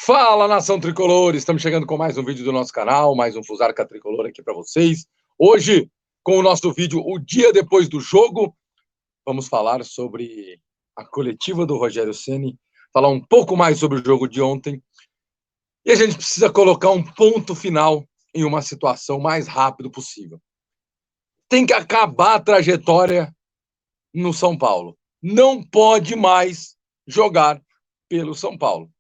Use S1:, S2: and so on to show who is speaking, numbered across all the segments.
S1: Fala, nação tricolor! Estamos chegando com mais um vídeo do nosso canal, mais um Fusarca Tricolor aqui para vocês. Hoje, com o nosso vídeo O Dia Depois do Jogo, vamos falar sobre a coletiva do Rogério Ceni, falar um pouco mais sobre o jogo de ontem. E a gente precisa colocar um ponto final em uma situação o mais rápido possível. Tem que acabar a trajetória no São Paulo. Não pode mais jogar pelo São Paulo.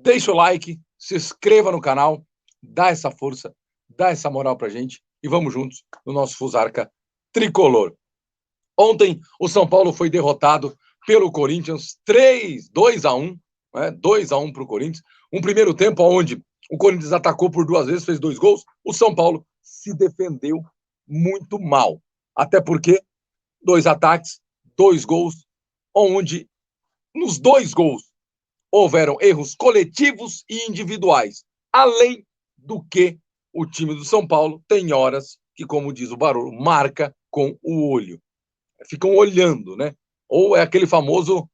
S1: Deixa o like, se inscreva no canal, dá essa força, dá essa moral pra gente e vamos juntos no nosso Fusarca Tricolor. Ontem, o São Paulo foi derrotado pelo Corinthians 2-1, né? 2-1 para o Corinthians. Um primeiro tempo onde o Corinthians atacou por 2 vezes, fez 2 gols. O São Paulo se defendeu muito mal. Até porque 2 ataques, 2 gols, onde nos 2 gols houveram erros coletivos e individuais, além do que o time do São Paulo tem horas que, como diz o Barolo, marca com o olho. Ficam olhando, né? Ou é aquele famoso,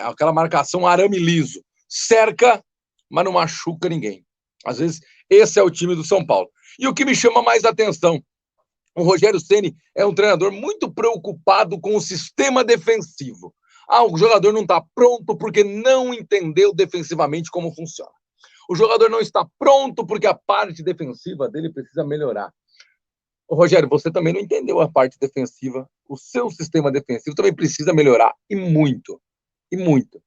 S1: aquela marcação arame liso. Cerca, mas não machuca ninguém. Às vezes, esse é o time do São Paulo. E o que me chama mais atenção, o Rogério Ceni é um treinador muito preocupado com o sistema defensivo. O jogador não está pronto porque não entendeu defensivamente como funciona. O jogador não está pronto porque a parte defensiva dele precisa melhorar. Ô, Rogério, você também não entendeu a parte defensiva. O seu sistema defensivo também precisa melhorar, e muito. E muito.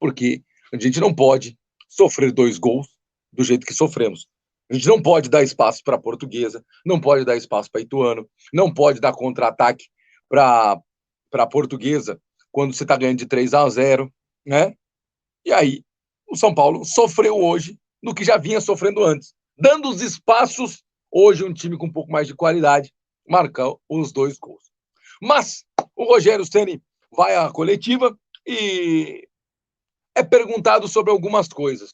S1: Porque a gente não pode sofrer 2 gols do jeito que sofremos. A gente não pode dar espaço para a Portuguesa, não pode dar espaço para Ituano, não pode dar contra-ataque para a Portuguesa quando você está ganhando de 3-0, né? E aí, o São Paulo sofreu hoje no que já vinha sofrendo antes, dando os espaços. Hoje, um time com um pouco mais de qualidade marcou os 2 gols. Mas o Rogério Ceni vai à coletiva e é perguntado sobre algumas coisas.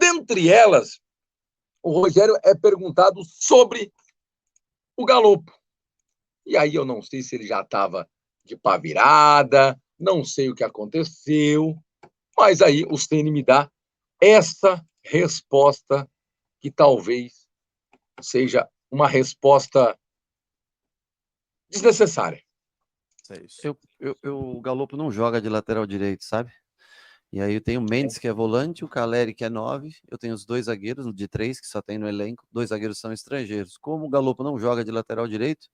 S1: Dentre elas, o Rogério é perguntado sobre o Galopo. E aí eu não sei se ele já estava de pá virada, não sei o que aconteceu, mas aí o Ceni me dá essa resposta que talvez seja uma resposta desnecessária.
S2: O Galopo não joga de lateral direito, sabe? E aí eu tenho o Mendes, que é volante, o Caleri, que é 9, eu tenho os 2 zagueiros de 3, que só tem no elenco, 2 zagueiros são estrangeiros. Como o Galopo não joga de lateral direito,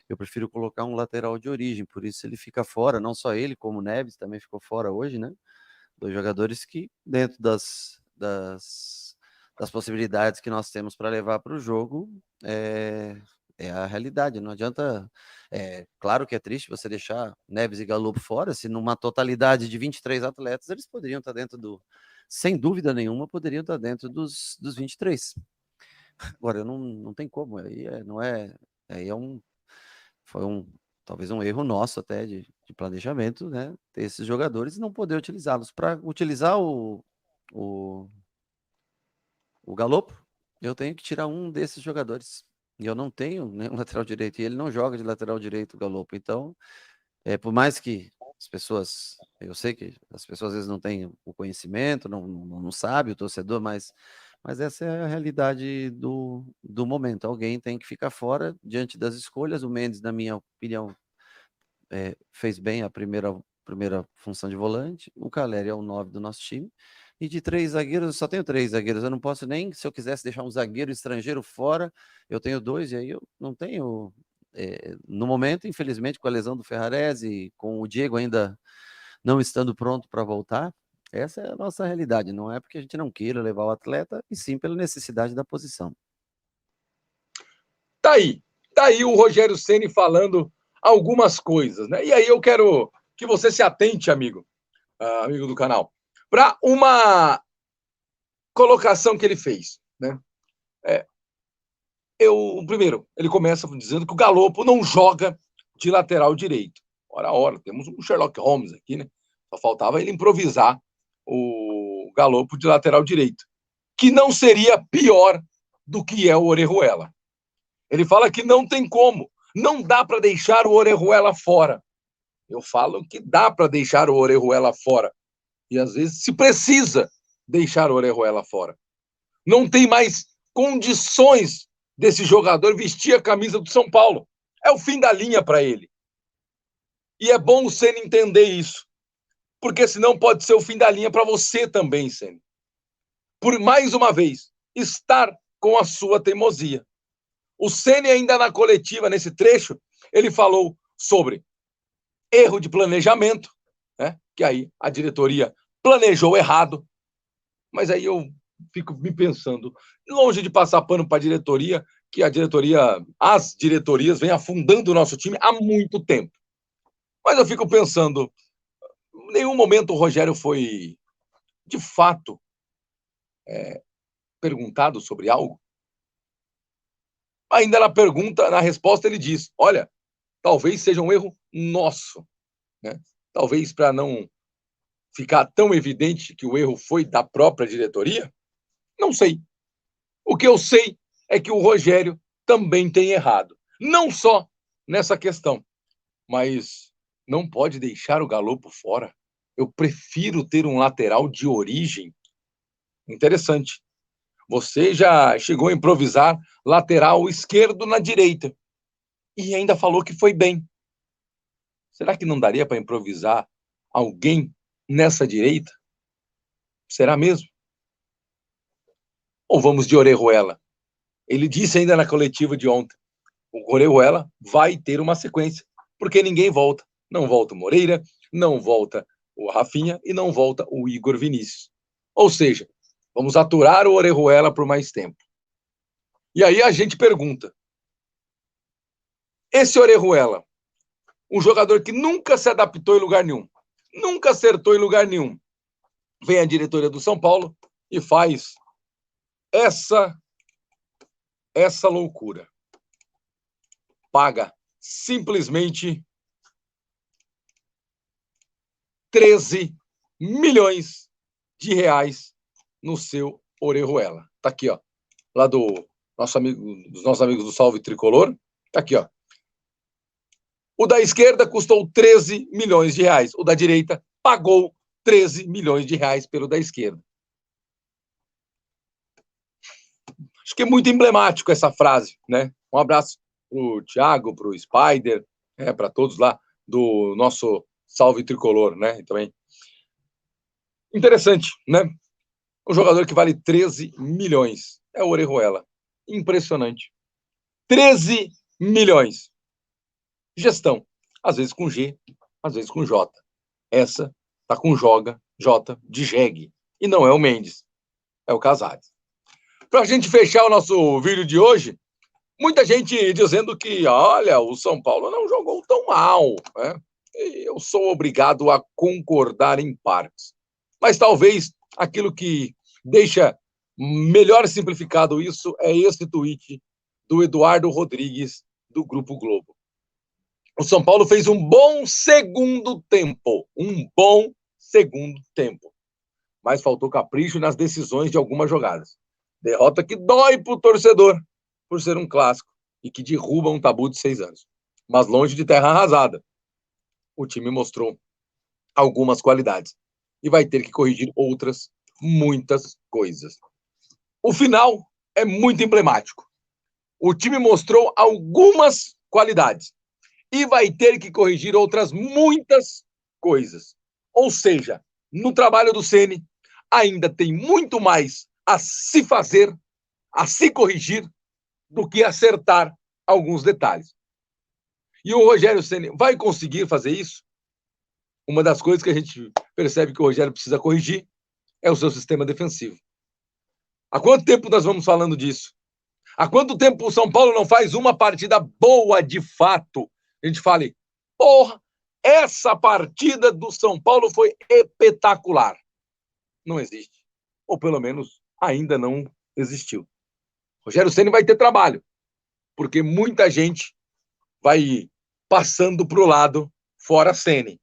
S2: eu prefiro colocar um lateral de origem, por isso ele fica fora, não só ele, como o Neves também ficou fora hoje, né? 2 jogadores que, dentro das possibilidades que nós temos para levar para o jogo, é a realidade, não adianta. Claro que é triste você deixar Neves e Galopo fora, se numa totalidade de 23 atletas, eles poderiam estar dentro sem dúvida nenhuma, poderiam estar dentro dos 23. Agora, não tem como, foi talvez um erro nosso até de planejamento, né, ter esses jogadores e não poder utilizá-los. Para utilizar o Galopo, eu tenho que tirar um desses jogadores. E eu não tenho nenhum lateral direito. E ele não joga de lateral direito, o Galopo. Então, por mais que as pessoas... Eu sei que as pessoas às vezes não têm o conhecimento, não sabem, o torcedor, mas essa é a realidade do momento. Alguém tem que ficar fora diante das escolhas. O Mendes, na minha opinião, fez bem a primeira função de volante. O Caleri é o 9 do nosso time. E de 3 zagueiros, eu só tenho 3 zagueiros. Eu não posso nem, se eu quisesse deixar um zagueiro estrangeiro fora, eu tenho 2, e aí eu não tenho. No momento, infelizmente, com a lesão do Ferrarese, com o Diego ainda não estando pronto para voltar, essa é a nossa realidade. Não é porque a gente não queira levar o atleta, e sim pela necessidade da posição.
S1: Tá aí o Rogério Ceni falando algumas coisas, né? E aí eu quero que você se atente, amigo do canal, para uma colocação que ele fez, né? Primeiro, ele começa dizendo que o Galopo não joga de lateral direito. Ora, temos um Sherlock Holmes aqui, né? Só faltava ele improvisar o Galopo de lateral direito, que não seria pior do que é o Orejuela. Ele fala que não tem como, não dá para deixar o Orejuela fora. Eu falo que dá para deixar o Orejuela fora. E às vezes se precisa deixar o Orejuela fora. Não tem mais condições desse jogador vestir a camisa do São Paulo. É o fim da linha para ele. E é bom o Ceni entender isso, porque senão pode ser o fim da linha para você também, Ceni. Por mais uma vez, estar com a sua teimosia. O Ceni ainda na coletiva, nesse trecho, ele falou sobre erro de planejamento, né? Que aí a diretoria planejou errado. Mas aí eu fico me pensando, longe de passar pano para a diretoria, que as diretorias vêm afundando o nosso time há muito tempo. Mas eu fico pensando, em nenhum momento o Rogério foi, de fato, perguntado sobre algo. Ainda na pergunta, na resposta, ele diz: olha, talvez seja um erro nosso, né? Talvez para não ficar tão evidente que o erro foi da própria diretoria, não sei. O que eu sei é que o Rogério também tem errado. Não só nessa questão, mas não pode deixar o Galopo fora. Eu prefiro ter um lateral de origem. Interessante. Você já chegou a improvisar lateral esquerdo na direita e ainda falou que foi bem. Será que não daria para improvisar alguém nessa direita? Será mesmo? Ou vamos de Orejuela? Ele disse ainda na coletiva de ontem, o Orejuela vai ter uma sequência, porque ninguém volta. Não volta o Moreira, não volta o Rafinha e não volta o Igor Vinícius. Ou seja, vamos aturar o Orejuela por mais tempo. E aí a gente pergunta, esse Orejuela, um jogador que nunca se adaptou em lugar nenhum, nunca acertou em lugar nenhum, vem a diretoria do São Paulo e faz essa loucura. Paga simplesmente 13 milhões de reais no seu Orejuela. Tá aqui, ó, lá dos nossos amigos do Salve Tricolor. Tá aqui, ó. O da esquerda custou 13 milhões de reais. O da direita pagou 13 milhões de reais pelo da esquerda. Acho que é muito emblemático essa frase, né? Um abraço pro Thiago, pro Spider, para todos lá do nosso Salve Tricolor, né? Também. Interessante, né? Um jogador que vale 13 milhões. É o Orejuela. Impressionante. 13 milhões. Gestão. Às vezes com G, às vezes com J. Essa tá com J de jegue. E não é o Mendes, é o Casares. Para a gente fechar o nosso vídeo de hoje, muita gente dizendo que, olha, o São Paulo não jogou tão mal, né? E eu sou obrigado a concordar em partes. Mas talvez aquilo que deixa melhor simplificado isso é esse tweet do Eduardo Rodrigues, do Grupo Globo. O São Paulo fez um bom segundo tempo. Um bom segundo tempo. Mas faltou capricho nas decisões de algumas jogadas. Derrota que dói pro torcedor, por ser um clássico, e que derruba um tabu de 6 anos. Mas longe de terra arrasada. O time mostrou algumas qualidades. E vai ter que corrigir outras, muitas coisas. O final é muito emblemático. O time mostrou algumas qualidades. E vai ter que corrigir outras muitas coisas. Ou seja, no trabalho do Ceni, ainda tem muito mais a se fazer, a se corrigir, do que acertar alguns detalhes. E o Rogério Ceni vai conseguir fazer isso? Uma das coisas que a gente percebe que o Rogério precisa corrigir é o seu sistema defensivo. Há quanto tempo nós vamos falando disso? Há quanto tempo o São Paulo não faz uma partida boa de fato? A gente fala, porra, essa partida do São Paulo foi espetacular. Não existe. Ou pelo menos ainda não existiu. Rogério Ceni vai ter trabalho, porque muita gente vai passando para o lado fora Ceni.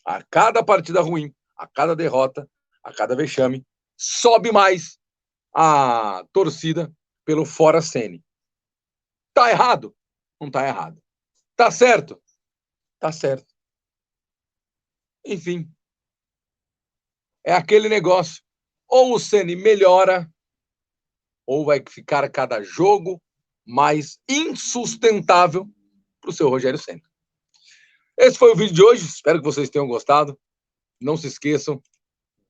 S1: A cada partida ruim, a cada derrota, a cada vexame, sobe mais a torcida pelo fora Ceni. Tá errado? Não tá errado. Tá certo? Tá certo. Enfim, é aquele negócio. ou o Ceni melhora, ou vai ficar cada jogo mais insustentável para o seu Rogério Ceni. Esse foi o vídeo de hoje, espero que vocês tenham gostado. Não se esqueçam,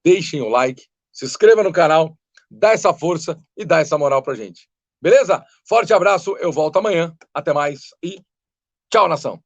S1: deixem o like, se inscreva no canal, dá essa força e dá essa moral pra gente. Beleza? Forte abraço, eu volto amanhã. Até mais e tchau, nação!